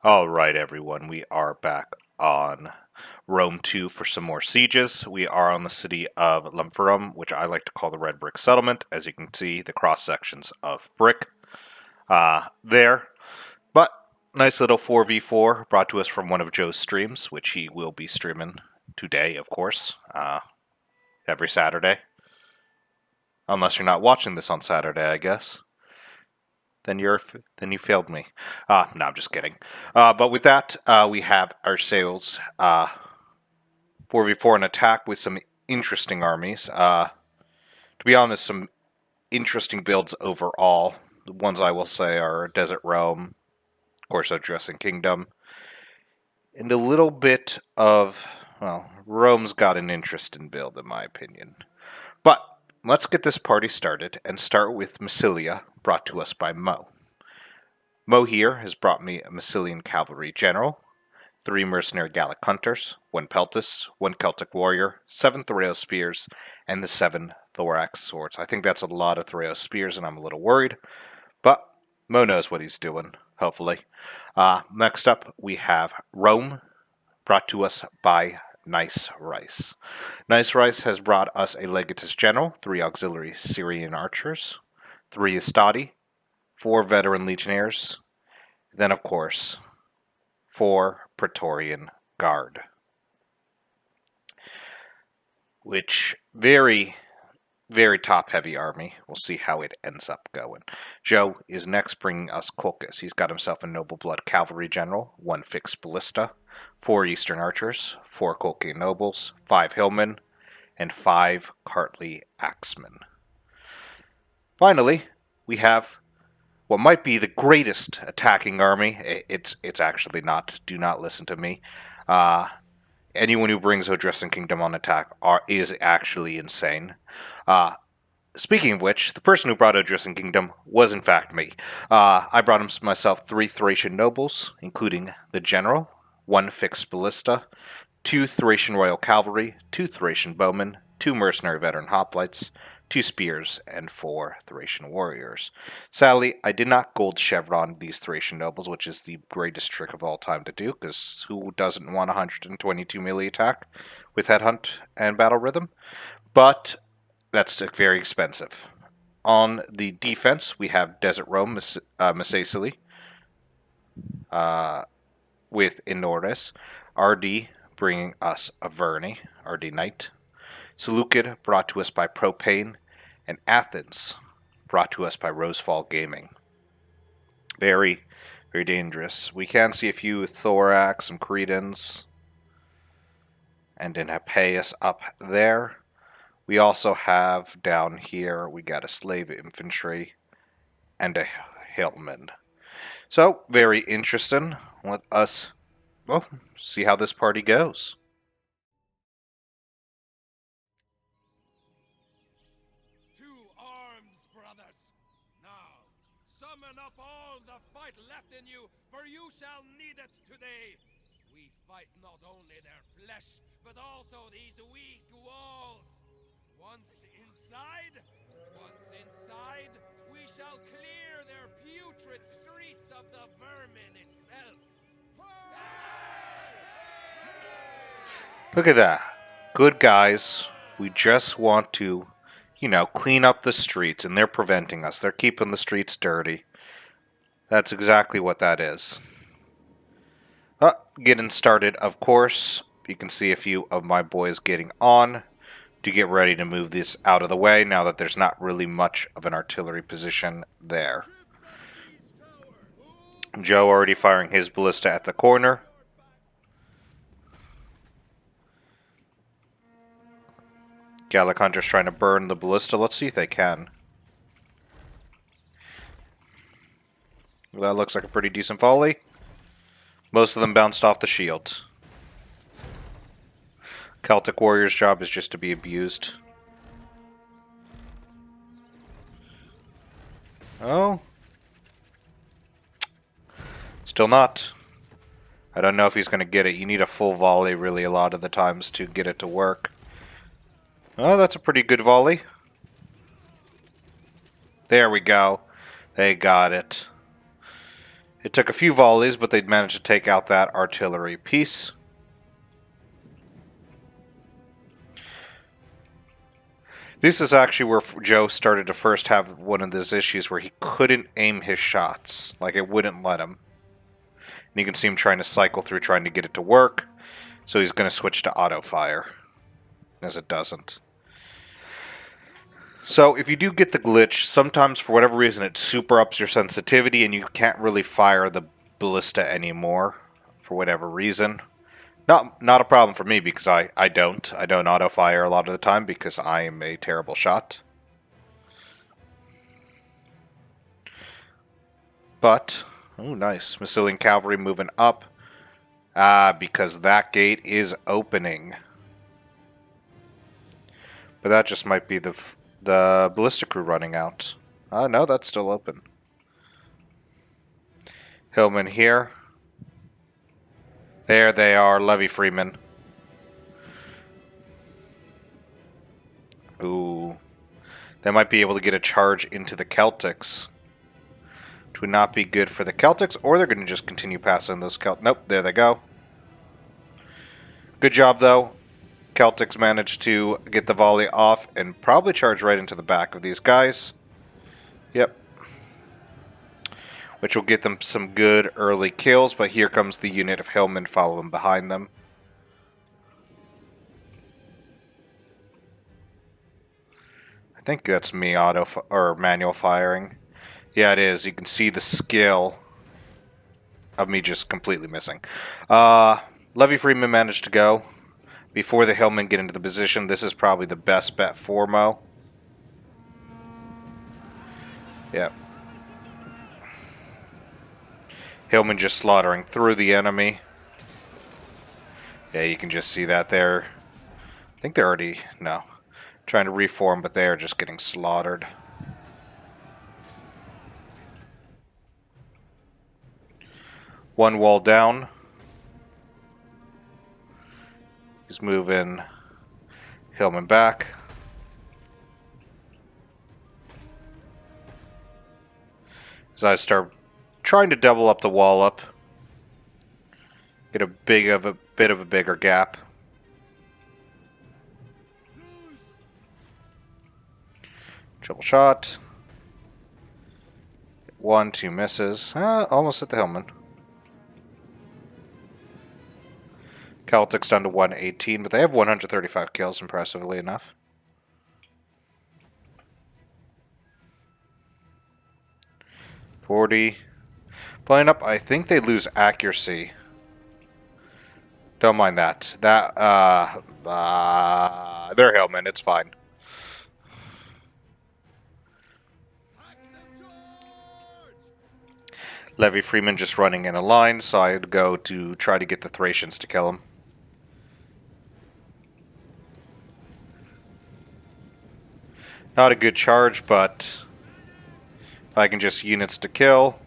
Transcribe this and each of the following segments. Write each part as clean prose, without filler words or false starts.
All right, everyone, we are back on Rome 2 for some more sieges. We are on the city of Lampharum, which I like to call the Red Brick Settlement. As you can see, the cross sections of brick there. But nice little 4v4 brought to us from one of Joe's streams, which he will be streaming today, of course, every Saturday. Unless you're not watching this on Saturday, I guess. Then you failed me. No, I'm just kidding. But with that, we have our sales 4v4 an attack with some interesting armies. To be honest, some interesting builds overall. The ones I will say are Desert Realm, of course, Addressing Kingdom, and a little bit of, well, Rome's got an interesting build in my opinion. But let's get this party started and start with Massilia, brought to us by Mo. Mo here has brought me a Massilian cavalry general, 3 mercenary Gallic hunters, 1 peltis, 1 Celtic warrior, 7 Thoreau spears, and the 7 thorax swords. I think that's a lot of Thoreau spears, and I'm a little worried, but Mo knows what he's doing, hopefully. Next up, we have Rome, brought to us by Nice Rice. Nice Rice has brought us a Legatus general, 3 auxiliary Syrian archers, 3 Estati, 4 veteran legionnaires, then, of course, 4 Praetorian Guard. Which, very, very top-heavy army. We'll see how it ends up going. Joe is next bringing us Colchis. He's got himself a noble blood cavalry general, 1 fixed ballista, 4 eastern archers, 4 Colchian nobles, 5 hillmen, and 5 Cartley axemen. Finally, we have what might be the greatest attacking army. It's actually not. Do not listen to me. Anyone who brings Addressing Kingdom on attack is actually insane. Speaking of which, the person who brought Addressing Kingdom was in fact me. I brought myself 3 Thracian nobles, including the general, 1 fixed ballista, 2 Thracian royal cavalry, 2 Thracian bowmen, 2 mercenary veteran hoplites, 2 spears, and 4 Thracian warriors. Sadly, I did not gold chevron these Thracian nobles, which is the greatest trick of all time to do, because who doesn't want 122 melee attack with headhunt and battle rhythm? But that's very expensive. On the defense, we have Desert Rome, Massacily, with Inordis, RD bringing us Averni, RD Knight, Seleucid brought to us by Propane, and Athens brought to us by Rosefall Gaming. Very, very dangerous. We can see a few Thorax, some Cretans, and an Hippeus up there. We also have down here, we got a slave infantry and a hillman. So, very interesting. Let us, well, see how this party goes. To arms, brothers! Now, summon up all the fight left in you, for you shall need it today! We fight not only their flesh, but also these weak walls! Once inside, we shall clear their putrid streets of the vermin itself! Look at that. Good guys. We just want to, clean up the streets, and they're preventing us. They're keeping the streets dirty. That's exactly what that is. Getting started, of course. You can see a few of my boys getting on to get ready to move this out of the way now that there's not really much of an artillery position there. Joe already firing his ballista at the corner. Gallic Hunters trying to burn the ballista. Let's see if they can. Well, that looks like a pretty decent volley. Most of them bounced off the shield. Celtic Warrior's job is just to be abused. Oh. Still not. I don't know if he's going to get it. You need a full volley really a lot of the times to get it to work. Oh, that's a pretty good volley. There we go. They got it. It took a few volleys, but they'd managed to take out that artillery piece. This is actually where Joe started to first have one of those issues where he couldn't aim his shots. Like, it wouldn't let him. And you can see him trying to cycle through, trying to get it to work. So he's going to switch to auto fire, as it doesn't. So if you do get the glitch, sometimes for whatever reason it super ups your sensitivity and you can't really fire the ballista anymore for whatever reason. Not a problem for me because I don't auto fire a lot of the time because I am a terrible shot. But, oh nice, Massilian cavalry moving up. Because that gate is opening. But that just might be the ballista crew running out. No, that's still open. Hillman here. There they are, Levy Freeman. Ooh. They might be able to get a charge into the Celtics. Which would not be good for the Celtics, or they're going to just continue passing those Nope, there they go. Good job, though. Celtics managed to get the volley off and probably charge right into the back of these guys. Yep. Which will get them some good early kills, but here comes the unit of Hillmen following behind them. I think that's me or manual firing. Yeah, it is. You can see the skill of me just completely missing. Levy Freeman managed to go. Before the Hillmen get into the position, this is probably the best bet for Mo. Yep. Hillman just slaughtering through the enemy. Yeah, you can just see that there. I think they're already... No. Trying to reform, but they are just getting slaughtered. One wall down. He's moving Hillman back. As I start trying to double up the wall up. Get a bit of a bigger gap. Triple shot. 1, 2 misses. Almost hit the Hillman. Celtics down to 118, but they have 135 kills, impressively enough. .40. Playing up, I think they lose accuracy. Don't mind that. They're Hillmen, it's fine. Levy Freeman just running in a line, so I'd go to try to get the Thracians to kill him. Not a good charge, but if I can just units to kill,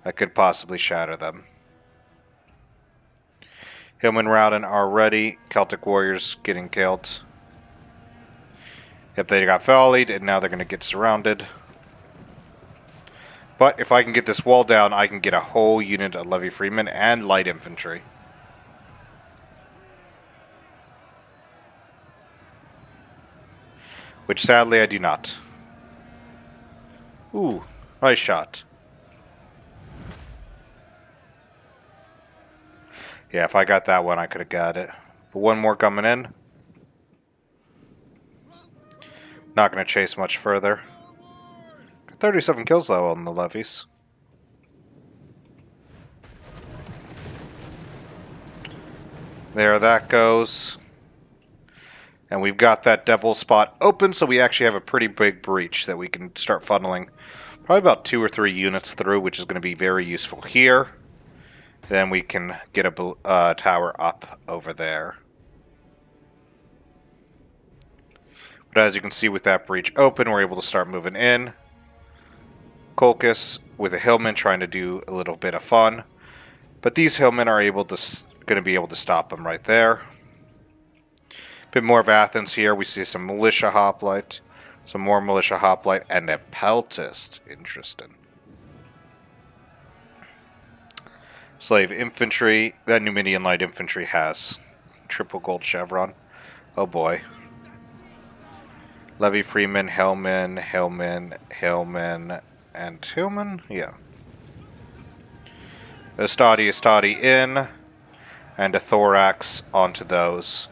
I could possibly shatter them. Hillman Rowden are ready. Celtic Warriors getting killed. Yep, they got volleyed, and now they're going to get surrounded. But if I can get this wall down, I can get a whole unit of Levy Freeman and light infantry. Which sadly I do not. Ooh, nice shot. Yeah, if I got that one, I could have got it. But one more coming in. Not going to chase much further. 37 kills though on the levies. There that goes. And we've got that devil spot open, so we actually have a pretty big breach that we can start funneling probably about 2 or 3 units through, which is going to be very useful here. Then we can get a tower up over there. But as you can see with that breach open, we're able to start moving in. Colchis with a Hillman trying to do a little bit of fun. But these Hillmen are going to be able to stop them right there. Bit more of Athens here. We see some militia hoplite, some more militia hoplite, and a peltist. Interesting. Slave infantry. That Numidian light infantry has triple gold chevron. Oh boy. Levy Freeman, Hellman, and Hillman? Yeah. Astadi in, and a Thorax onto those.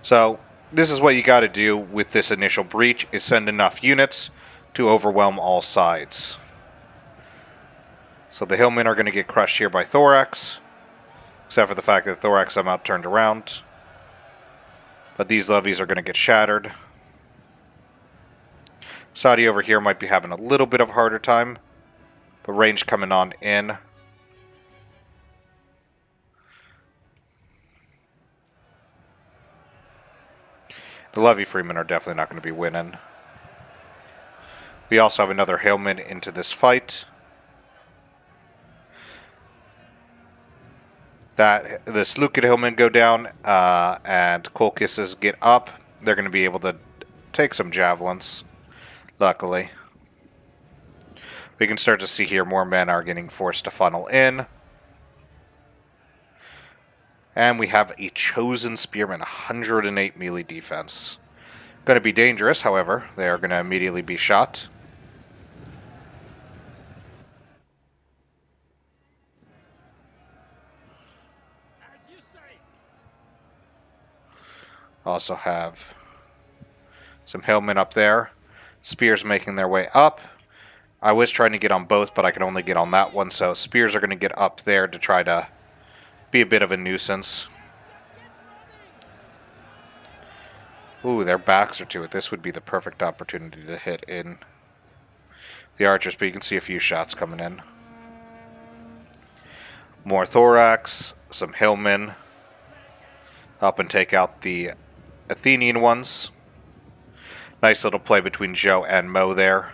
So, this is what you gotta do with this initial breach, is send enough units to overwhelm all sides. So the Hillmen are gonna get crushed here by Thorax, except for the fact that Thorax somehow turned around. But these levies are gonna get shattered. Saudi over here might be having a little bit of a harder time, but range coming on in. The Levy Freemen are definitely not going to be winning. We also have another Hillman into this fight. That the Slukid Hillmen go down, and Colchis's get up. They're going to be able to take some javelins, luckily. We can start to see here more men are getting forced to funnel in. And we have a Chosen Spearman, 108 melee defense. Going to be dangerous, however. They are going to immediately be shot. As you say. Also have some Hillmen up there. Spears making their way up. I was trying to get on both, but I can only get on that one, so Spears are going to get up there to try to be a bit of a nuisance. Ooh, their backs are to it. This would be the perfect opportunity to hit in the archers, but you can see a few shots coming in. More Thorax, some Hillmen. Up and take out the Athenian ones. Nice little play between Joe and Mo there.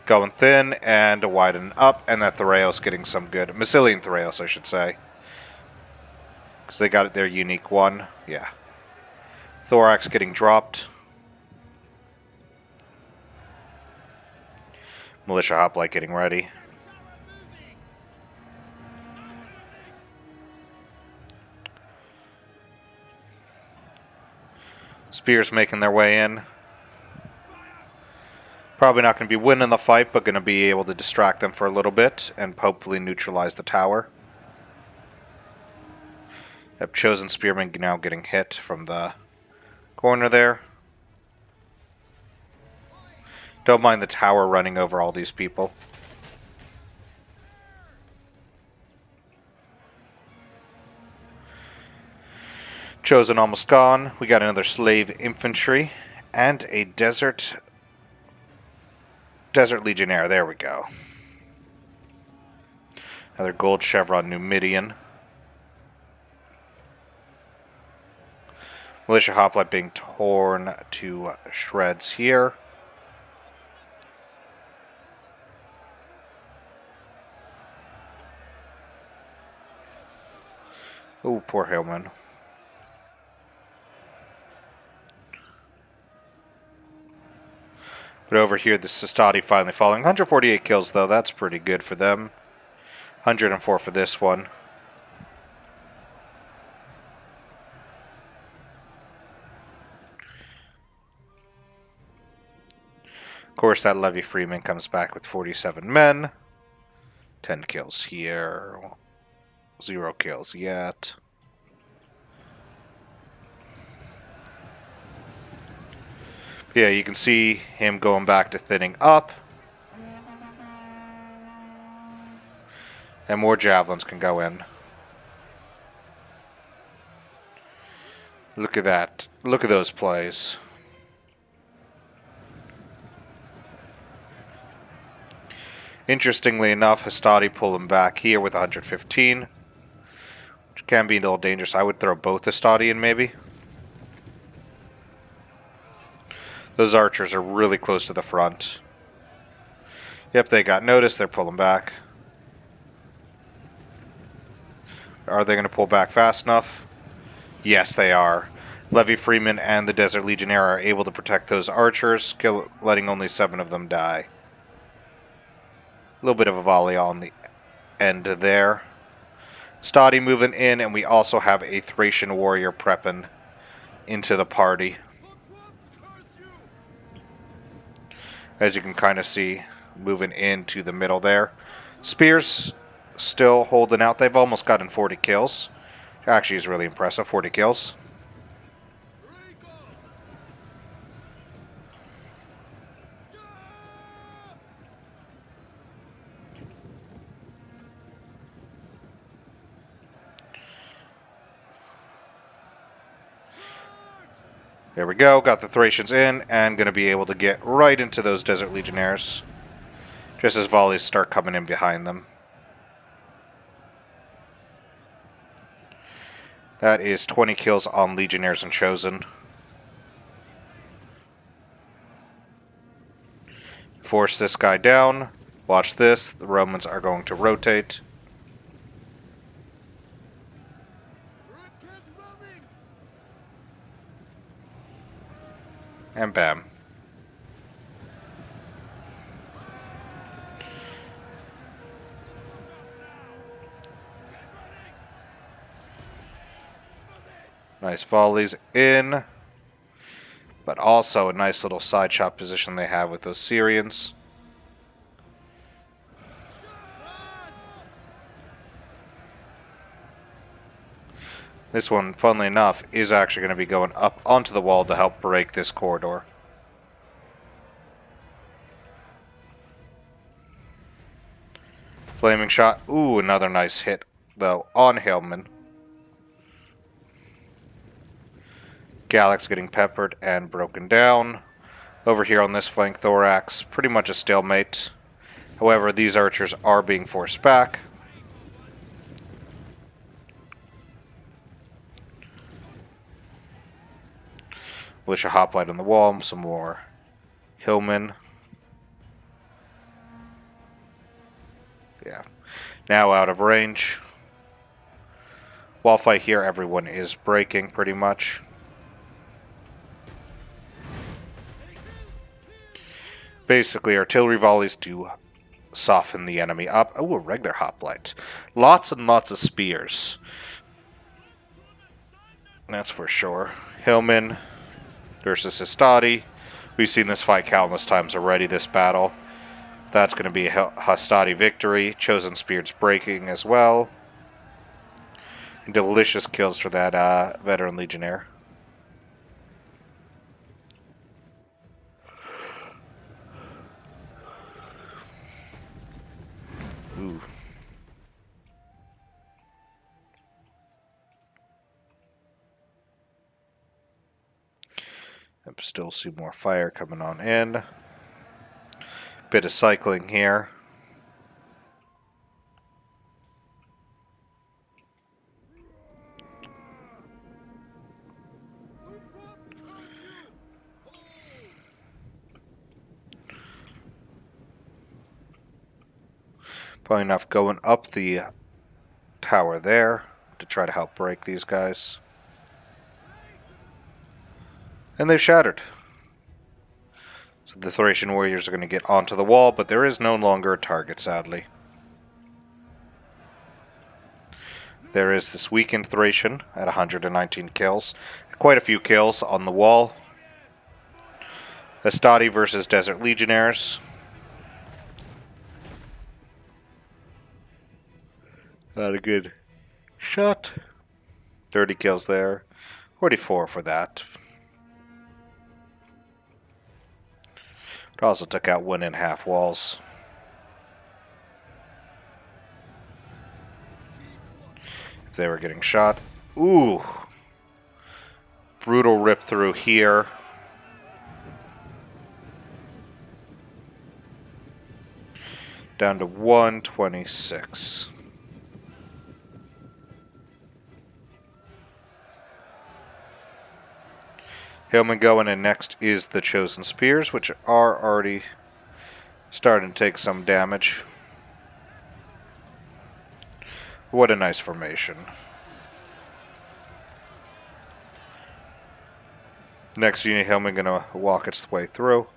Going thin and widen up, and that Thoreos getting some good. Massilian Thoreos, I should say. Because they got their unique one. Yeah. Thorax getting dropped. Militia Hoplite getting ready. Spears making their way in. Probably not going to be winning the fight, but going to be able to distract them for a little bit and hopefully neutralize the tower. Yep, Chosen Spearman now getting hit from the corner there. Don't mind the tower running over all these people. Chosen almost gone. We got another slave infantry and a desert legionnaire. There we go. Another gold chevron Numidian. Militia Hoplite being torn to shreds here. Oh, poor Hillman. But over here, the Sistadi finally falling. 148 kills, though. That's pretty good for them. 104 for this one. Of course, that Levy Freeman comes back with 47 men. 10 kills here. 0 kills yet. Yeah, you can see him going back to thinning up. And more javelins can go in. Look at that. Look at those plays. Interestingly enough, Hastati pulling back here with 115. Which can be a little dangerous. I would throw both Hastati in maybe. Those archers are really close to the front. Yep, they got noticed. They're pulling back. Are they going to pull back fast enough? Yes, they are. Levy Freeman and the Desert Legionnaire are able to protect those archers, letting only 7 of them die. A little bit of a volley on the end there. Stadi moving in, and we also have a Thracian warrior prepping into the party. As you can kind of see, moving into the middle there. Spears still holding out. They've almost gotten 40 kills. Actually, is really impressive. 40 kills. There we go. Got the Thracians in, and going to be able to get right into those Desert Legionnaires. Just as volleys start coming in behind them. That is 20 kills on Legionnaires and Chosen. Force this guy down. Watch this. The Romans are going to rotate. And bam. Nice volleys in. But also a nice little side shot position they have with those Syrians. This one, funnily enough, is actually going to be going up onto the wall to help break this corridor. Flaming shot. Ooh, another nice hit, though, on Hillman. Galax getting peppered and broken down. Over here on this flank, Thorax, pretty much a stalemate. However, these archers are being forced back. Militia hoplite on the wall, some more Hillman. Yeah. Now out of range. Wall fight here, everyone is breaking pretty much. Basically, artillery volleys to soften the enemy up. Oh, a regular hoplite. Lots and lots of spears. That's for sure. Hillman versus Hastati. We've seen this fight countless times already, this battle. That's going to be a Hastati victory. Chosen Spears breaking as well. And delicious kills for that veteran legionnaire. Ooh. Still see more fire coming on in. Bit of cycling here. Probably enough going up the tower there to try to help break these guys. And they've shattered. So the Thracian warriors are going to get onto the wall, but there is no longer a target, sadly. There is this weakened Thracian at 119 kills. Quite a few kills on the wall. Hastati versus Desert Legionnaires. Not a good shot. 30 kills there. 44 for that. It also took out 1.5 walls. If they were getting shot. Ooh. Brutal rip through here. Down to 126. Hillman going, and next is the Chosen Spears, which are already starting to take some damage. What a nice formation. Next unit, Hillman gonna walk its way through.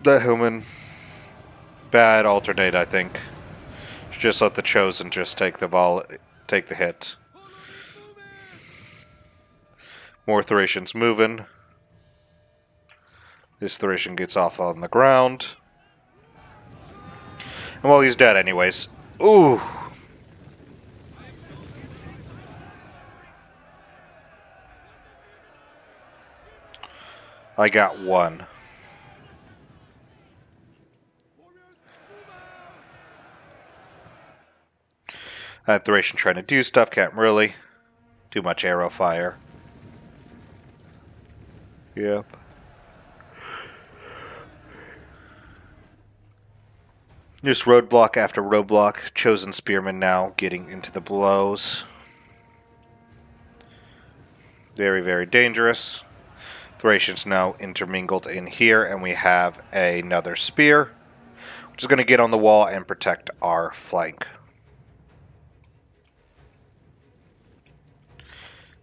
The Hillman. Bad alternate, I think. Just let the Chosen just take the hit. More Thracians moving. This Thracian gets off on the ground. And well, he's dead anyways. Ooh. I got one. That Thracian trying to do stuff, can't really. Too much arrow fire. Yep. Just roadblock after roadblock. Chosen Spearman now getting into the blows. Very, very dangerous. Thracians now intermingled in here, and we have another spear, which is going to get on the wall and protect our flank.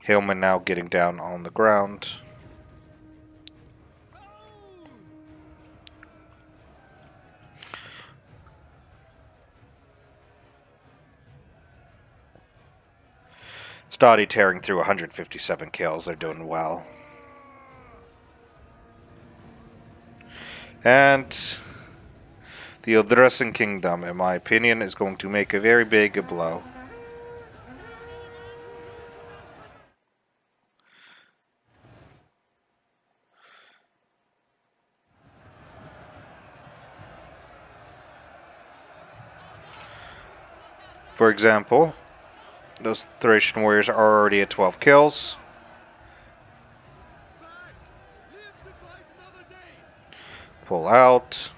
Hillman now getting down on the ground. Stoddy tearing through 157 kills. They're doing well. And the Ildressan Kingdom, in my opinion, is going to make a very big blow. For example, those Thracian warriors are already at 12 kills. Pull out.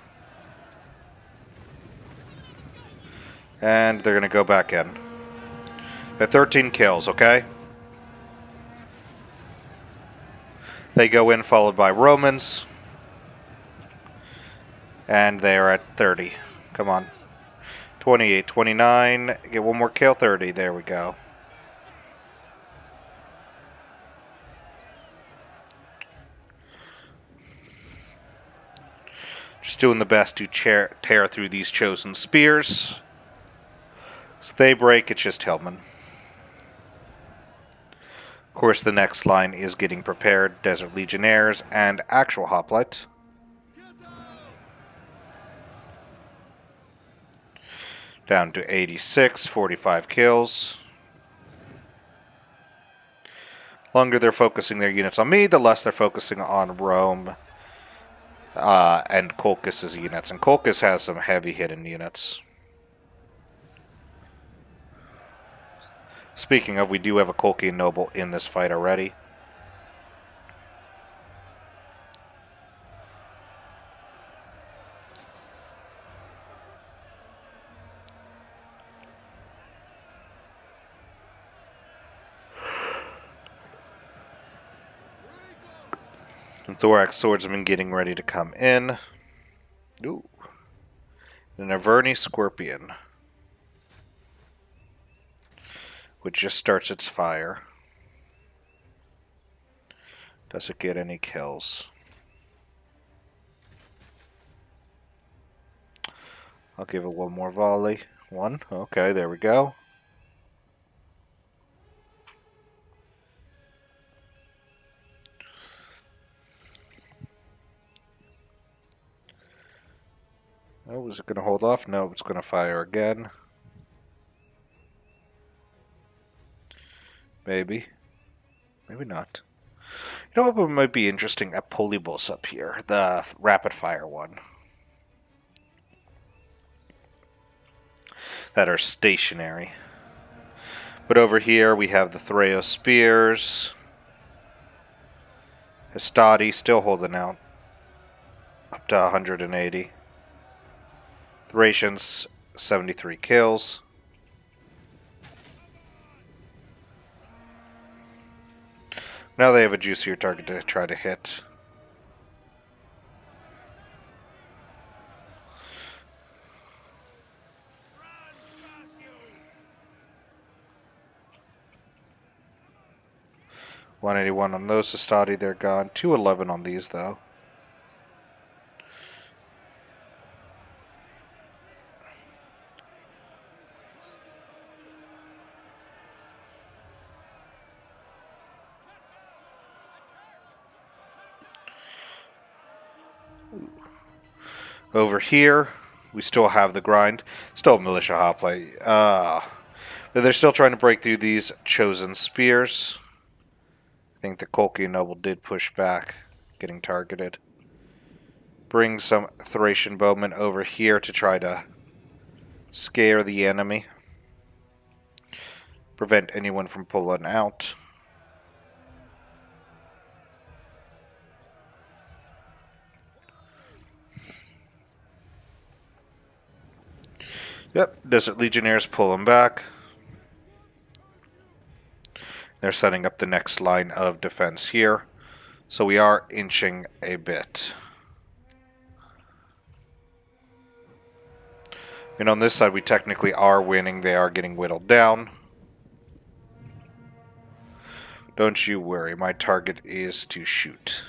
And they're going to go back in. At 13 kills, okay? They go in followed by Romans. And they are at 30. Come on. 28, 29. Get one more kill. 30. There we go. Just doing the best to tear through these Chosen spears. So they break, it's just Hillman. Of course, the next line is getting prepared. Desert Legionnaires and actual Hoplite. Down to 86, 45 kills. Longer they're focusing their units on me, the less they're focusing on Rome and Colchis' units. And Colchis has some heavy hidden units. Speaking of, we do have a Colchian noble in this fight already. The Thorax Swordsman getting ready to come in. Ooh. The Naverni Scorpion, which just starts its fire. Does it get any kills? I'll give it one more volley. One. Okay, there we go. Oh, is it going to hold off? No, it's going to fire again. Maybe. Maybe not. You know what might be interesting? A Polybus up here. The rapid fire one. That are stationary. But over here we have the Threo Spears. Hastati still holding out. Up to 180. Thracians, 73 kills. Now they have a juicier target to try to hit. $181 on those Hastati, they're gone. $211 on these though. Over here, we still have the grind. Still militia hoplite. But they're still trying to break through these chosen spears. I think the Colchian Noble did push back, getting targeted. Bring some Thracian bowmen over here to try to scare the enemy. Prevent anyone from pulling out. Yep, Desert Legionnaires pull them back. They're setting up the next line of defense here. So we are inching a bit. And on this side, we technically are winning. They are getting whittled down. Don't you worry, my target is to shoot.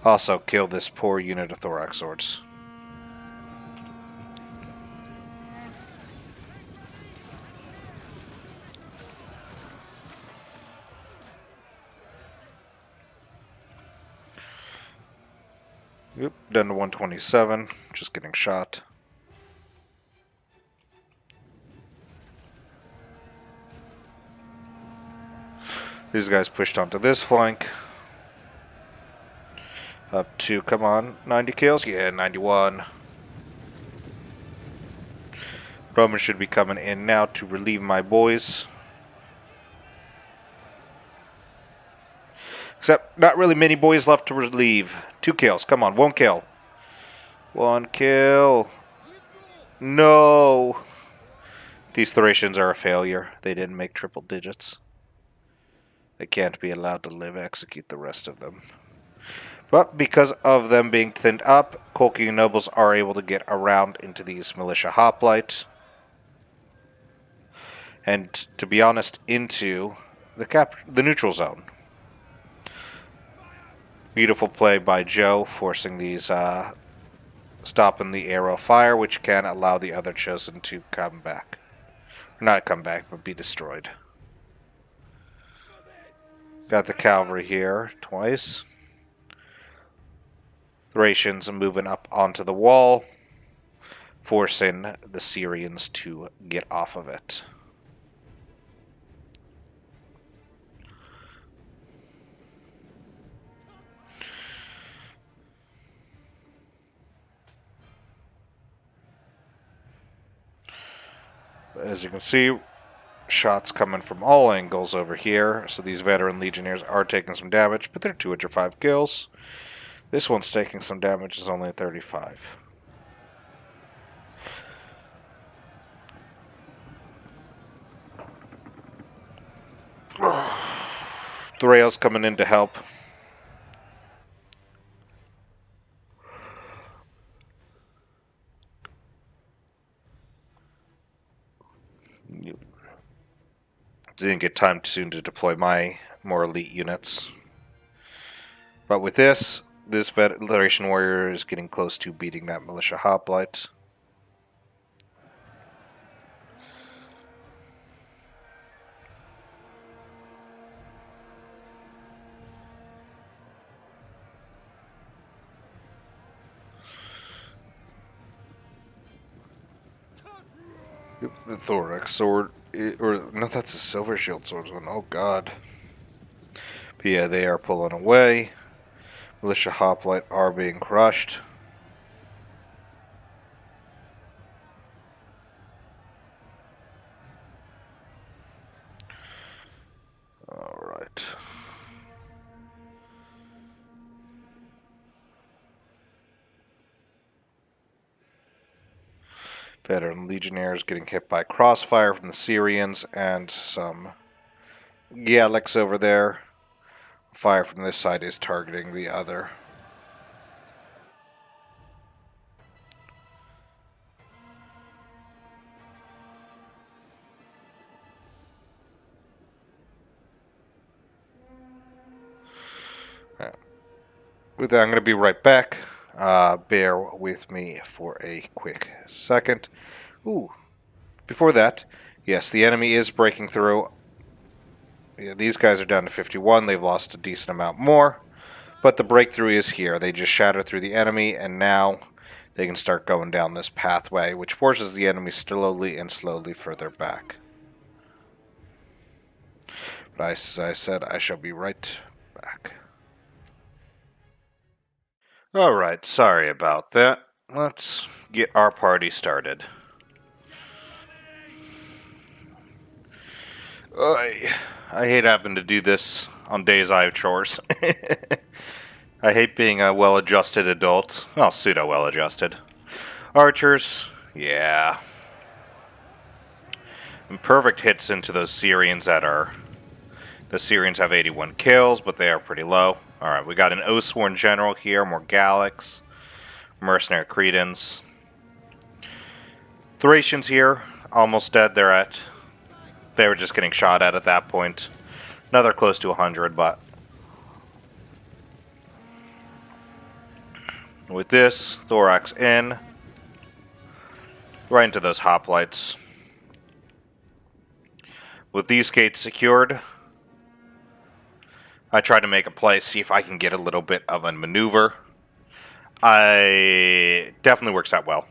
Also, kill this poor unit of Thorax Swords. Yep, down to 127. Just getting shot. These guys pushed onto this flank. Up to, come on, 90 kills? Yeah, 91. Roman should be coming in now to relieve my boys. Except, not really many boys left to relieve. 2 kills, come on, 1 kill. 1 kill. No! These Thracians are a failure. They didn't make triple digits. They can't be allowed to live, execute the rest of them. But because of them being thinned up, Colchian Nobles are able to get around into these militia hoplite. And, to be honest, into the neutral zone. Beautiful play by Joe, forcing these, stopping the arrow fire, which can allow the other chosen to come back. Not come back, but be destroyed. Got the cavalry here, twice. Thracians moving up onto the wall, forcing the Syrians to get off of it. As you can see, shots coming from all angles over here. So these veteran legionnaires are taking some damage, but they're 205 kills. This one's taking some damage, is only 35. Thrail's coming in to help. Didn't get time soon to deploy my more elite units. But with this Thracian warrior is getting close to beating that militia hoplite. Yep, the thorax sword, or no, that's a silver shield swordsman. Oh god. But yeah, they are pulling away. Militia hoplite are being crushed. Alright. Veteran legionnaires getting hit by crossfire from the Syrians and some Gallics over there. Fire from this side is targeting the other. With that, I'm going to be right back. Bear with me for a quick second. Ooh. Before that, yes, the enemy is breaking through. Yeah, these guys are down to 51. They've lost a decent amount more. But the breakthrough is here. They just shatter through the enemy, and now they can start going down this pathway, which forces the enemy slowly and slowly further back. But as I said, I shall be right back. Alright, sorry about that. Let's get our party started. I hate having to do this on days I have chores. I hate being a well-adjusted adult. Well, pseudo-well-adjusted. Archers, yeah. And perfect hits into those Syrians that are... The Syrians have 81 kills, but they are pretty low. Alright, we got an Oathsworn General here, more Gallics, Mercenary Cretans. Thracians here, almost dead. They were just getting shot at that point. Another close to 100, but... With this, Thorax in. Right into those hoplites. With these gates secured, I try to make a play, see if I can get a little bit of a maneuver. It definitely works out well.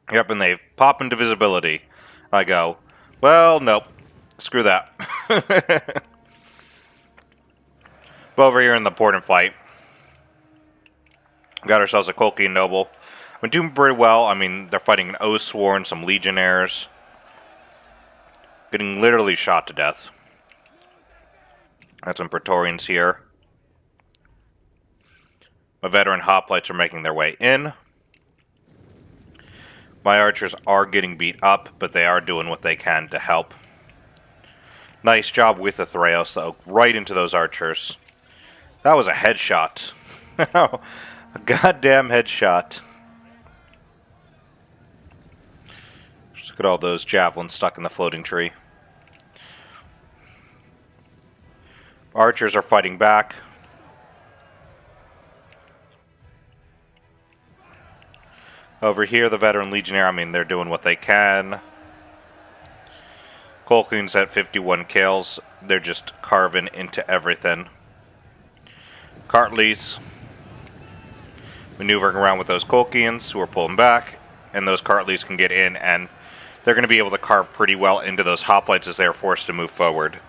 Yep, and they pop into visibility. I go, well, nope. Screw that. But over here in the important fight, got ourselves a Colchian Noble. We're doing pretty well. I mean, they're fighting an Oathsworn, some Legionnaires. Getting literally shot to death. Got some Praetorians here. My veteran hoplites are making their way in. My archers are getting beat up, but they are doing what they can to help. Nice job with the Thraos, though. Right into those archers. That was a headshot. A goddamn headshot. Just look at all those javelins stuck in the floating tree. Archers are fighting back. Over here, the veteran legionnaire, I mean, they're doing what they can. Colchians at 51 kills. They're just carving into everything. Cartleys maneuvering around with those Colchians who are pulling back, and those Cartleys can get in, and they're going to be able to carve pretty well into those hoplites as they are forced to move forward.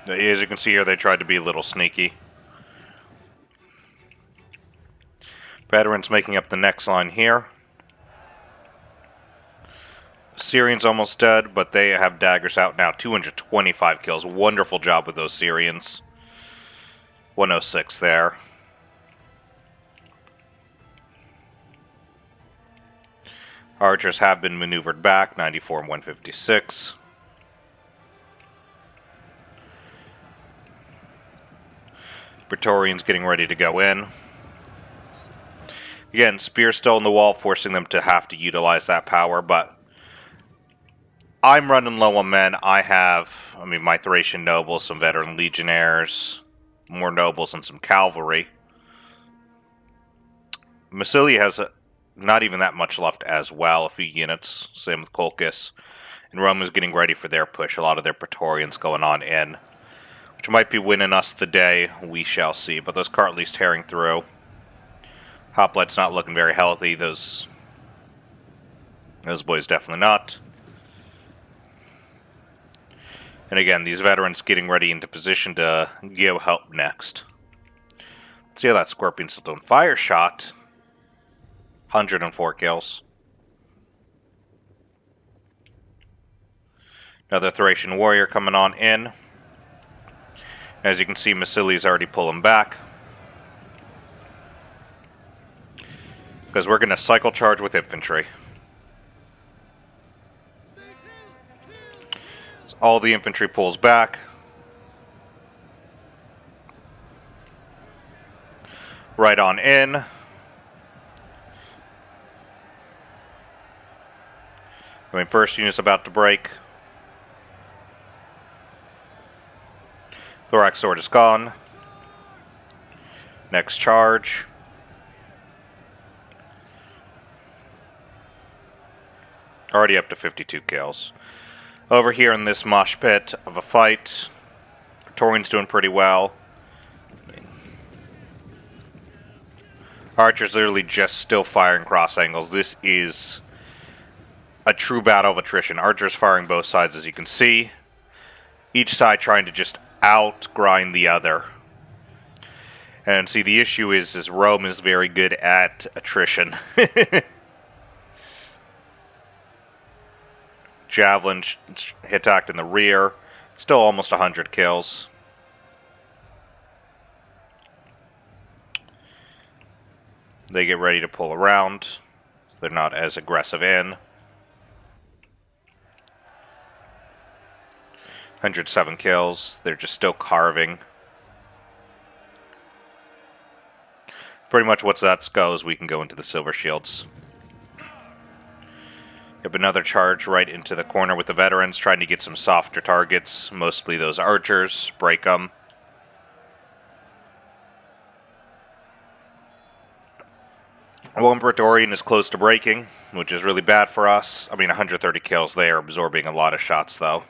As you can see here, they tried to be a little sneaky. Veterans making up the next line here. Syrians almost dead, but they have daggers out now. 225 kills. Wonderful job with those Syrians. 106 there. Archers have been maneuvered back. 94 and 156. Praetorians getting ready to go in. Again, spears still in the wall, forcing them to have to utilize that power, but I'm running low on men. I mean, my Thracian nobles, some veteran legionnaires, more nobles, and some cavalry. Massilia has not even that much left as well, a few units, same with Colchis. And Rome is getting ready for their push, a lot of their Praetorians going on in, which might be winning us the day, we shall see. But those Cartleys tearing through. Hoplites not looking very healthy. Those boys definitely not. And again, these veterans getting ready into position to give help next. Let's see how that Scorpion's still doing. Fire shot. 104 kills. Another Thracian warrior coming on in. As you can see, Massilia's already pulling back. Because we're going to cycle charge with infantry. So all the infantry pulls back. Right on in. I mean, first unit's about to break. Thorax sword is gone. Next charge. Already up to 52 kills. Over here in this mosh pit of a fight, Praetorian's doing pretty well. Archer's literally just still firing cross angles. This is a true battle of attrition. Archer's firing both sides, as you can see. Each side trying to just out-grind the other. And see, the issue is Rome is very good at attrition. Javelin attacked in the rear. Still almost 100 kills. They get ready to pull around. They're not as aggressive in. 107 kills. They're just still carving. Pretty much once that goes, we can go into the Silver Shields. Yep, another charge right into the corner with the veterans, trying to get some softer targets. Mostly those archers. Break them. One Praetorian is close to breaking, which is really bad for us. I mean, 130 kills. They are absorbing a lot of shots, though.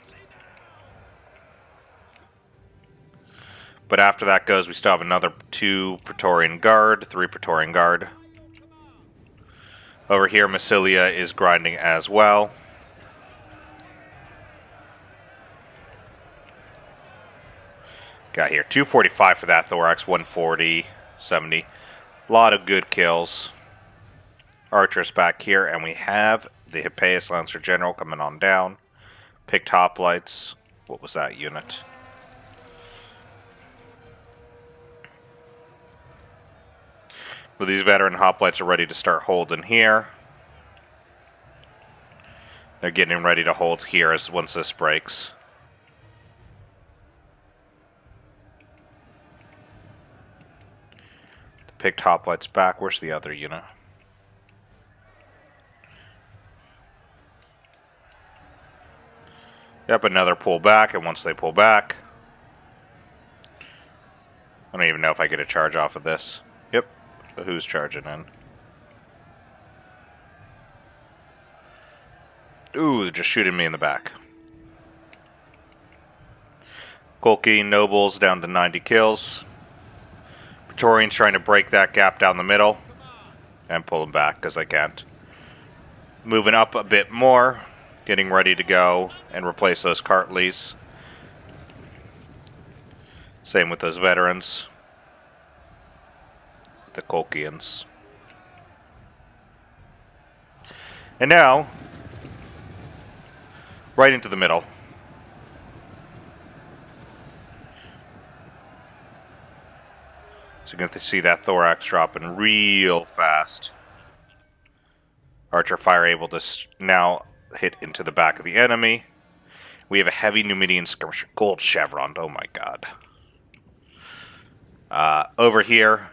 But after that goes, we still have another 2 Praetorian Guard, 3 Praetorian Guard. Over here, Massilia is grinding as well. Got here 245 for that Thorax, 140, 70. A lot of good kills. Archers back here, and we have the Hippeus Lancer General coming on down. Picked hoplites. What was that unit? But these veteran hoplites are ready to start holding here. They're getting ready to hold here as once this breaks. The picked hoplites back. Where's the other unit? Yep, another pull back, and once they pull back, I don't even know if I get a charge off of this. Yep, but who's charging in? Ooh, they're just shooting me in the back. Colchi Nobles down to 90 kills. Praetorians trying to break that gap down the middle and pull them back because they can't. Moving up a bit more. Getting ready to go and replace those Cartleys. Same with those veterans. The Colchians. And now, right into the middle. So you can see that Thorax dropping real fast. Archer fire able to now hit into the back of the enemy. We have a heavy Numidian skirmisher. Gold chevron. Oh my god. Over here,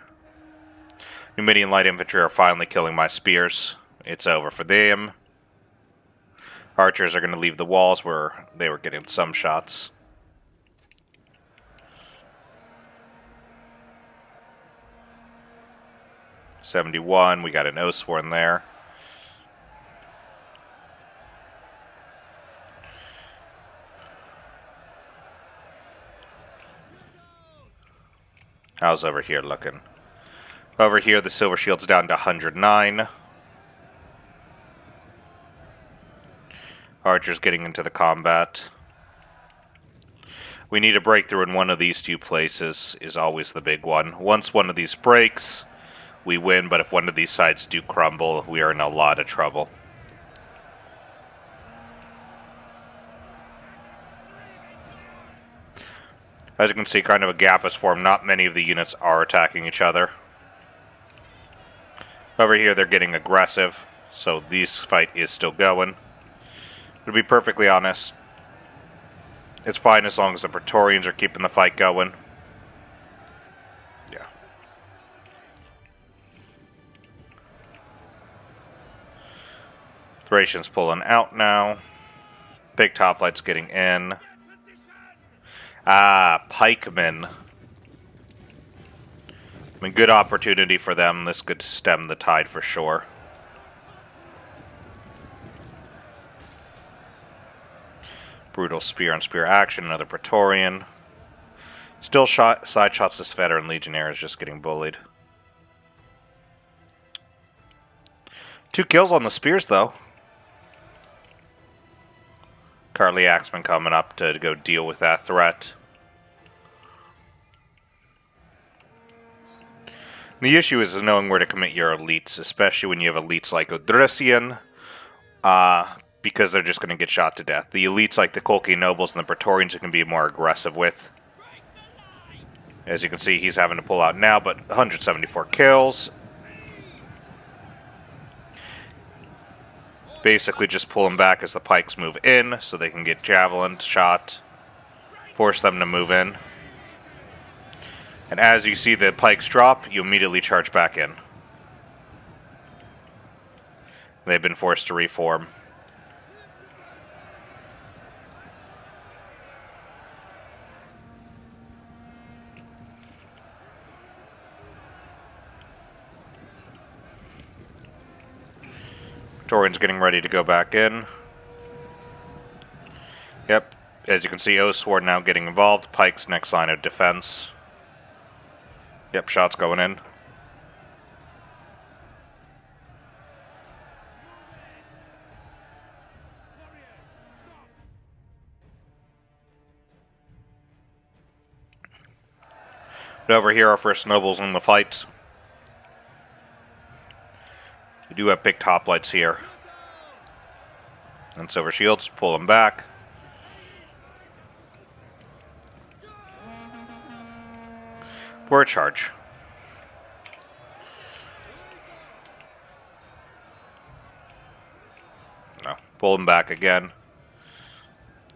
Numidian light infantry are finally killing my spears. It's over for them. Archers are going to leave the walls where they were getting some shots. '71. We got an Oathsworn there. How's over here looking? Over here, the Silver Shield's down to 109. Archers getting into the combat. We need a breakthrough in one of these two places is always the big one. Once one of these breaks, we win, but if one of these sides do crumble, we are in a lot of trouble. As you can see, kind of a gap has formed. Not many of the units are attacking each other. Over here, they're getting aggressive, so this fight is still going. To be perfectly honest, it's fine as long as the Praetorians are keeping the fight going. Yeah. Thracian's pulling out now. Big Toplight's getting in. Ah, pikemen. I mean, good opportunity for them. This could stem the tide for sure. Brutal spear on spear action. Another Praetorian. Still side shots this veteran legionnaire is just getting bullied. 2 kills on the spears, though. Carly Axeman coming up to go deal with that threat. The issue is knowing where to commit your elites, especially when you have elites like Odrysian, because they're just going to get shot to death. The elites like the Colchian Nobles and the Praetorians you can be more aggressive with. As you can see, he's having to pull out now, but 174 kills. Basically just pull them back as the pikes move in, so they can get javelin shot. Force them to move in. And as you see the pikes drop, you immediately charge back in. They've been forced to reform. Praetorian's getting ready to go back in. Yep, as you can see, Oathsworn now getting involved. Pike's next line of defense. Yep, shots going in. But over here, our first nobles in the fight. We do have big Toplights here. And Silver Shields, pull them back. For a charge. No, pull him back again.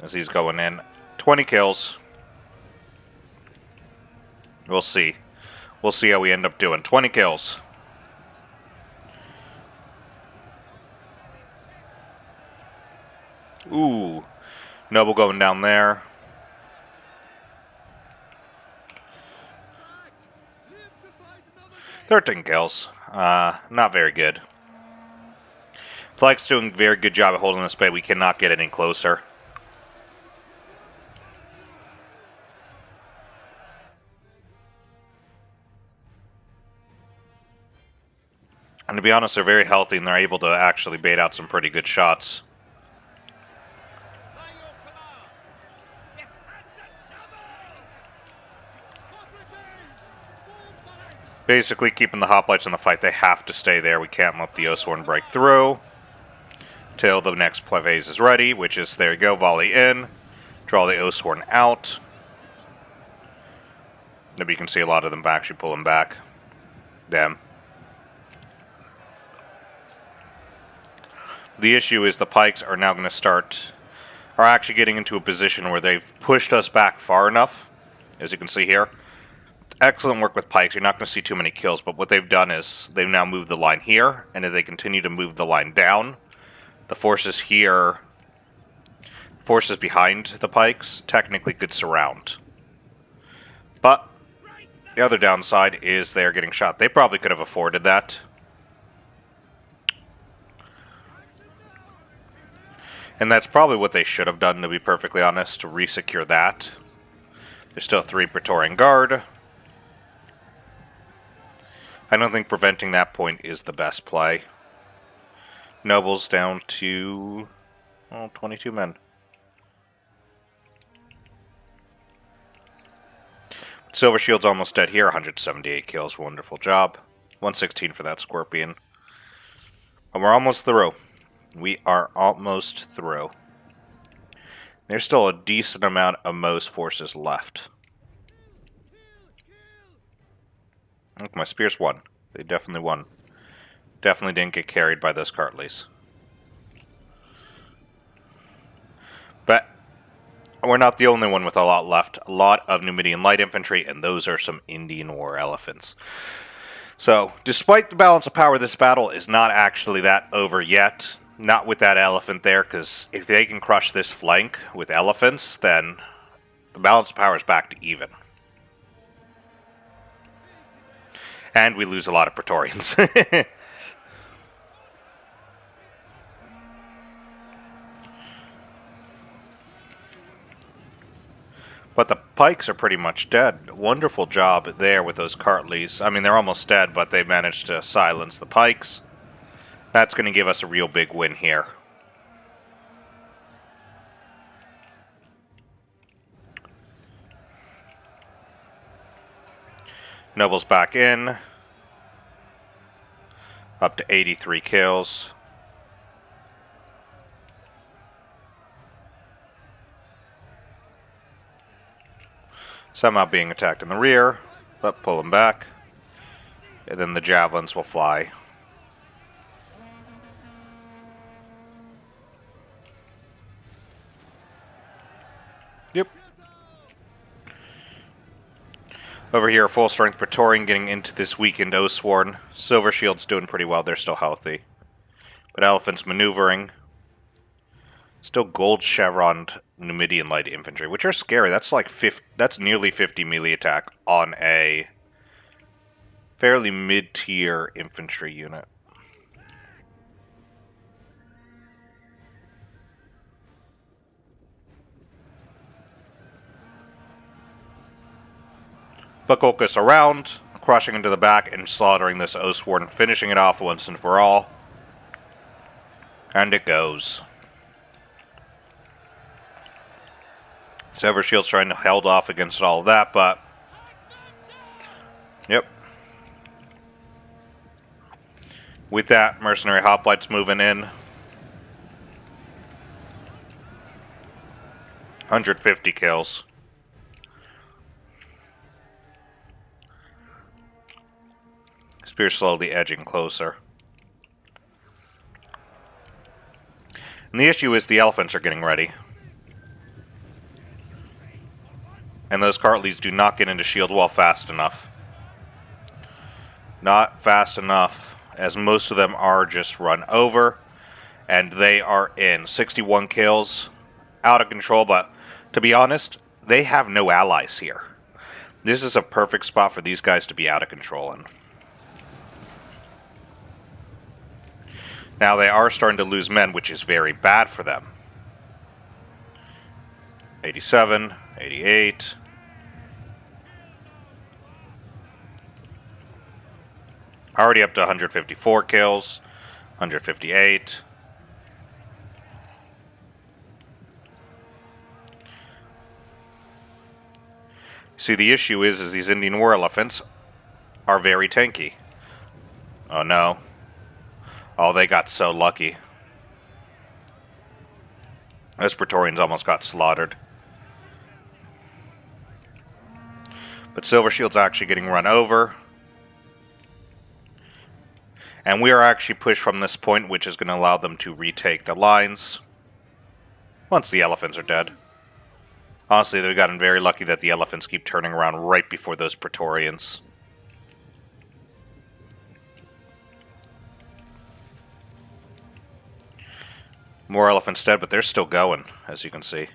As he's going in. 20 kills. We'll see. We'll see how we end up doing. 20 kills. Ooh. Noble going down there. 13 kills. Not very good. Pike's doing a very good job of holding this bay. We cannot get any closer. And to be honest, they're very healthy and they're able to actually bait out some pretty good shots. Basically keeping the hoplites in the fight. They have to stay there. We can't let the Oathsworn break through till the next phase is ready, which is, there you go, volley in. Draw the Oathsworn out. Maybe you can see a lot of them actually pull them back. Damn. The issue is the pikes are now going to are actually getting into a position where they've pushed us back far enough, as you can see here. Excellent work with pikes. You're not going to see too many kills, but what they've done is they've now moved the line here, and if they continue to move the line down, the forces here, forces behind the pikes, technically could surround. But the other downside is they're getting shot. They probably could have afforded that. And that's probably what they should have done, to be perfectly honest, to re-secure that. There's still 3 Praetorian Guard. I don't think preventing that point is the best play. Nobles down to, well, 22 men. Silver Shield's almost dead here, 178 kills, wonderful job. 116 for that Scorpion. And we're almost through. We are almost through. There's still a decent amount of Mohs forces left. Look, my spears won. They definitely won. Definitely didn't get carried by those Cartleys. But we're not the only one with a lot left. A lot of Numidian light infantry, and those are some Indian war elephants. So, despite the balance of power, this battle is not actually that over yet. Not with that elephant there, because if they can crush this flank with elephants, then the balance of power is back to even. And we lose a lot of Praetorians. But the pikes are pretty much dead. Wonderful job there with those Cartleys. I mean, they're almost dead, but they managed to silence the pikes. That's going to give us a real big win here. Nobles back in. Up to 83 kills. Somehow being attacked in the rear, but pull them back. And then the javelins will fly. Yep. Over here, full strength Praetorian getting into this weakened Oathsworn. Silver Shield's doing pretty well, they're still healthy. But Elephant's maneuvering. Still gold chevroned Numidian light infantry, which are scary. That's like that's nearly 50 melee attack on a fairly mid-tier infantry unit. Buckulkus around, crushing into the back and slaughtering this Oathsworn, finishing it off once and for all. And it goes. Silver Shield's trying to hold off against all of that, but... Yep. With that, Mercenary Hoplites moving in. 150 kills. Spear slowly edging closer. And the issue is the elephants are getting ready. And those Cartleys do not get into shield wall fast enough. Not fast enough, as most of them are just run over. And they are in 61 kills. Out of control, but to be honest, they have no allies here. This is a perfect spot for these guys to be out of control in. Now they are starting to lose men, which is very bad for them. 87, 88. Already up to 154 kills, 158. See, the issue is these Indian war elephants are very tanky. Oh no. Oh, they got so lucky. Those Praetorians almost got slaughtered. But Silver Shield's actually getting run over. And we are actually pushed from this point, which is going to allow them to retake the lines once the elephants are dead. Honestly, they've gotten very lucky that the elephants keep turning around right before those Praetorians. More elephants dead, but they're still going, as you can see.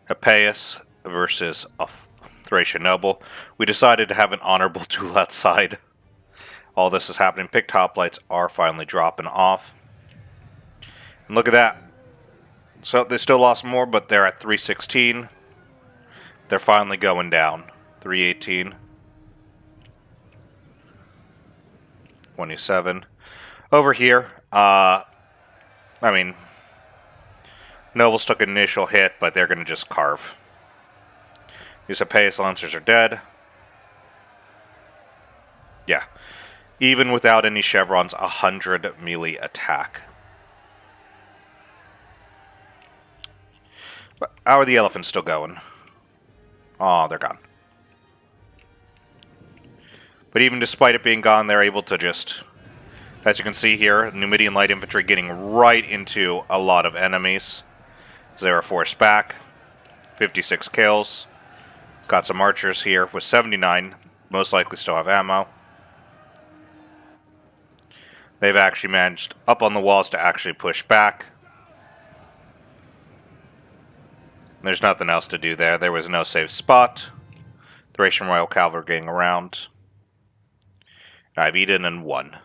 Epeius versus a Thracian noble. We decided to have an honorable duel outside. All this is happening. Picked hoplites are finally dropping off. And look at that. So they still lost more, but they're at 316. They're finally going down. 318. 27. Over here, I mean, nobles took an initial hit, but they're going to just carve. These Epeius lancers are dead. Yeah. Even without any chevrons, 100 melee attack. But how are the elephants still going? Oh, they're gone. But even despite it being gone, they're able to just... As you can see here, Numidian light infantry getting right into a lot of enemies. They are forced back. 56 kills. Got some archers here with 79. Most likely still have ammo. They've actually managed up on the walls to actually push back. There's nothing else to do there. There was no safe spot. Thracian Royal Cavalry getting around. I've eaten and won.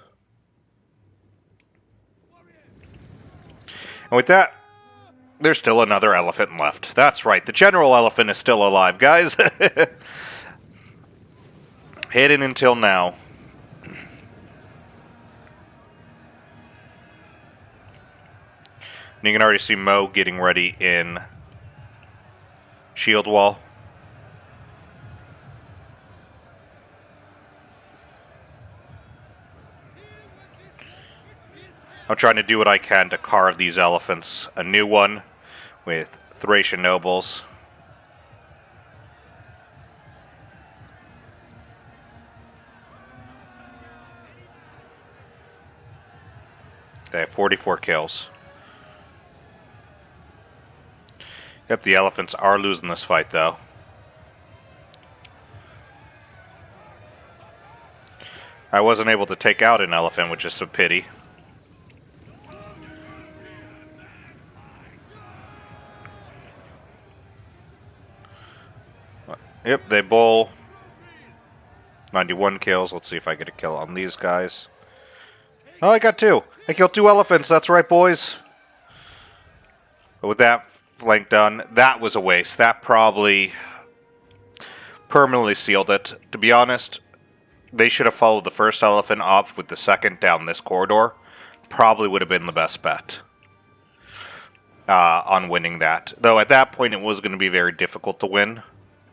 And with that, there's still another elephant left. That's right, the general elephant is still alive, guys. Hidden until now. And you can already see Mo getting ready in shield wall. I'm trying to do what I can to carve these elephants a new one with Thracian nobles. They have 44 kills. Yep, the elephants are losing this fight, though. I wasn't able to take out an elephant, which is a pity. Yep, they bowl. 91 kills. Let's see if I get a kill on these guys. Oh, I got 2. I killed 2 elephants. That's right, boys. But with that flank done, that was a waste. That probably permanently sealed it. To be honest, they should have followed the first elephant up with the second down this corridor. Probably would have been the best bet on winning that. Though at that point it was going to be very difficult to win.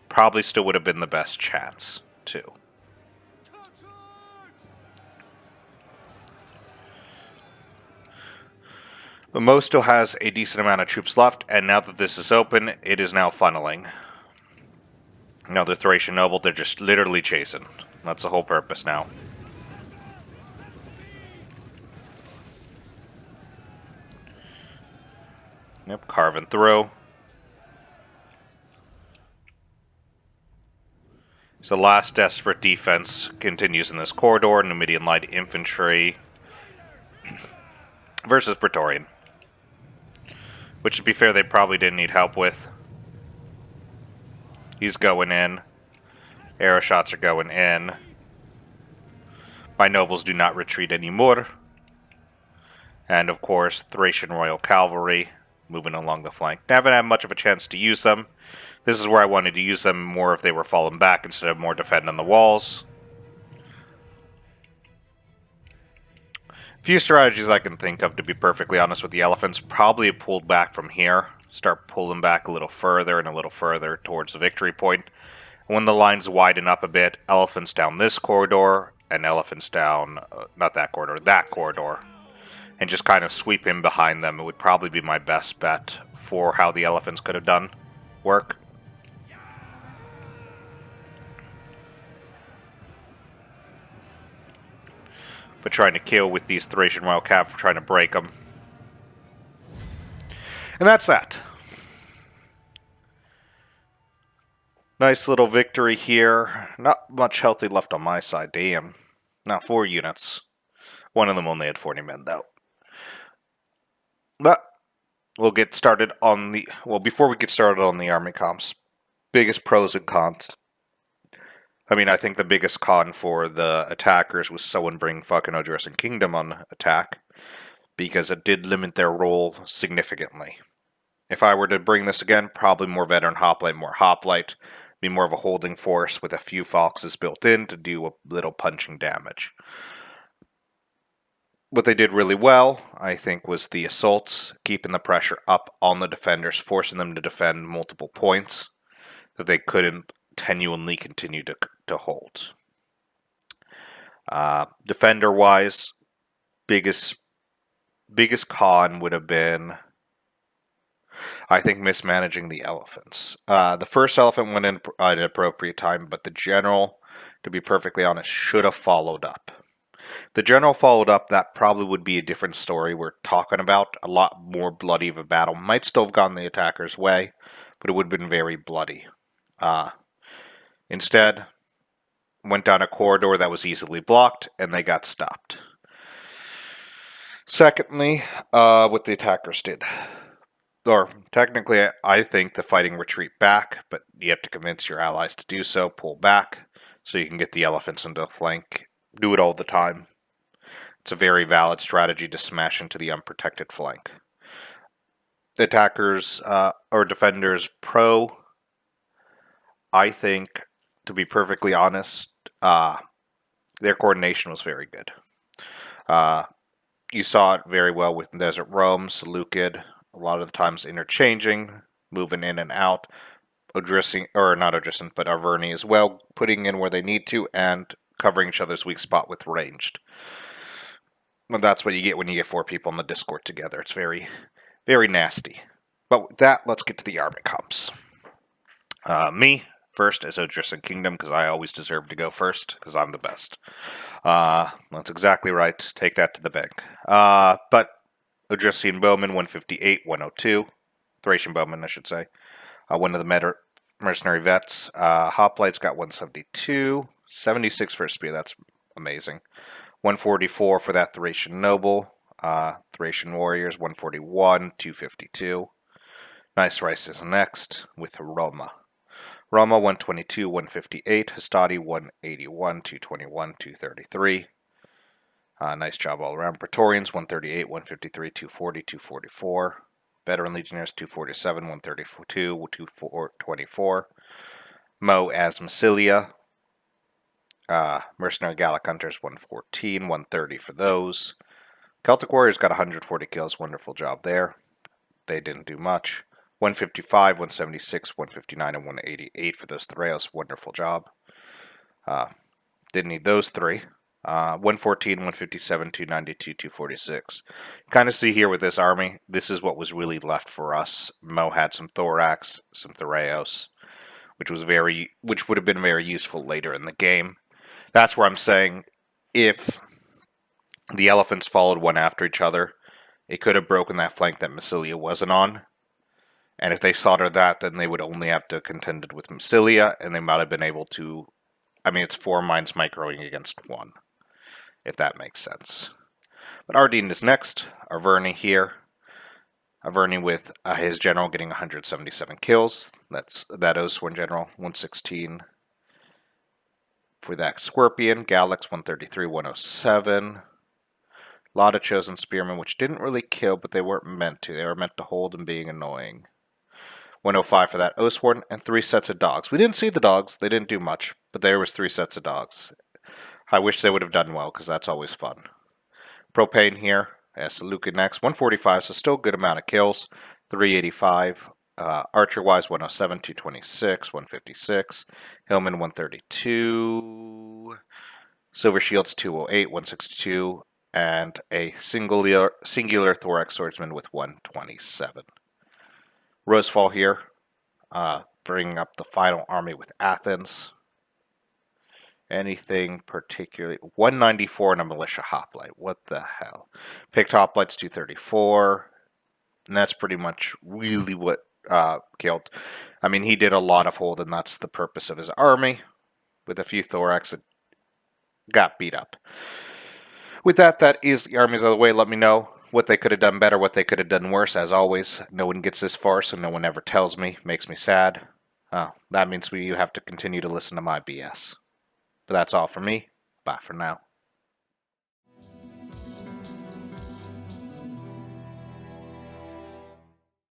Probably still would have been the best chance, too. But Mo still has a decent amount of troops left, and now that this is open, it is now funneling. Now the Thracian noble, they're just literally chasing. That's the whole purpose now. Yep, carving through. So the last desperate defense continues in this corridor. Numidian Light Infantry versus Praetorian. Which, to be fair, they probably didn't need help with. He's going in. Arrow shots are going in. My nobles do not retreat anymore. And, of course, Thracian Royal Cavalry moving along the flank. I haven't had much of a chance to use them. This is where I wanted to use them more if they were falling back instead of more defending the walls. Few strategies I can think of, to be perfectly honest with the elephants. Probably pulled back from here. Start pulling back a little further and a little further towards the victory point. When the lines widen up a bit, elephants down this corridor and elephants down, not that corridor, that corridor. And just kind of sweep in behind them. It would probably be my best bet for how the elephants could have done work. But trying to kill with these Thracian Royal Cav, trying to break them. And that's that. Nice little victory here. Not much healthy left on my side, damn. Not 4 units. One of them only had 40 men, though. But we'll get started on the... Well, before we get started on the army comps, biggest pros and cons. I mean, I think the biggest con for the attackers was someone bring fucking Odresen Kingdom on attack, because it did limit their role significantly. If I were to bring this again, probably more veteran hoplite, more hoplite, be more of a holding force with a few foxes built in to do a little punching damage. What they did really well, I think, was the assaults, keeping the pressure up on the defenders, forcing them to defend multiple points that they couldn't genuinely continue to hold. Defender-wise, biggest con would have been, I think, mismanaging the elephants. The first elephant went in at an appropriate time, but the general, to be perfectly honest, should have followed up. If the general followed up, that probably would be a different story we're talking about. A lot more bloody of a battle. Might still have gone the attacker's way, but it would have been very bloody. Instead, went down a corridor that was easily blocked, and they got stopped. Secondly, what the attackers did. Or, technically, I think the fighting retreat back, but you have to convince your allies to do so, pull back, so you can get the elephants into the flank. Do it all the time. It's a very valid strategy to smash into the unprotected flank. The attackers, or defenders, I think, to be perfectly honest, their coordination was very good. You saw it very well with Desert Rome, Seleucid, a lot of the times interchanging, moving in and out, Odrysian, or not Odrysian, but Arverni as well, putting in where they need to, and covering each other's weak spot with ranged. Well, that's what you get when you get 4 people in the Discord together. It's very, very nasty. But with that, let's get to the army comps. Me, first, as Odrysian Kingdom, because I always deserve to go first, because I'm the best. That's exactly right. Take that to the bank. But Odrysian Bowman, 158, 102. Thracian Bowman, I should say. One of the mercenary vets. Hoplites got 172. 76 for a spear. That's amazing. 144 for that Thracian Noble. Thracian Warriors, 141, 252. Nice Rice is next with Roma. Roma, 122, 158. Hastati, 181, 221, 233. Nice job all around. Praetorians, 138, 153, 240, 244. Veteran Legionnaires, 247, 132, 224. Mo as Massilia. Mercenary Gallic Hunters, 114, 130 for those. Celtic Warriors got 140 kills. Wonderful job there. They didn't do much. 155, 176, 159, and 188 for those Thraeos. Wonderful job. Didn't need those 3. 114, 157, 292, 246. Kind of see here with this army, this is what was really left for us. Mo had some Thorax, some Thraeos, which would have been very useful later in the game. That's where I'm saying, if the elephants followed one after each other, it could have broken that flank that Massilia wasn't on. And if they slaughtered that, then they would only have to contend with Massilia, and they might have been able to... I mean, it's 4 mines microing against 1, if that makes sense. But Ardeen is next. Arverni here. Arverni with his general getting 177 kills. That's that Oathsworn general, 116. For that Scorpion, Galax, 133, 107. A lot of Chosen Spearmen, which didn't really kill, but they weren't meant to. They were meant to hold and being annoying. 105 for that Oathsworn, and 3 sets of dogs. We didn't see the dogs. They didn't do much, but there was 3 sets of dogs. I wish they would have done well, because that's always fun. Propane here, Seleucid next. 145, so still a good amount of kills. 385. Archer-wise, 107, 226, 156. Hillman, 132. Silver Shields, 208, 162. And a singular Thorax Swordsman with 127. Rosefall here, bringing up the final army with Athens. Anything particularly... 194 in a militia hoplite. What the hell? Picked hoplites, 234. And that's pretty much really what killed. I mean, he did a lot of hold, and that's the purpose of his army. With a few thorax that got beat up. With that, that is the armies of the way. Let me know what they could have done better, what they could have done worse. As always, no one gets this far, so no one ever tells me. Makes me sad. That means you have to continue to listen to my BS. But that's all for me. Bye for now.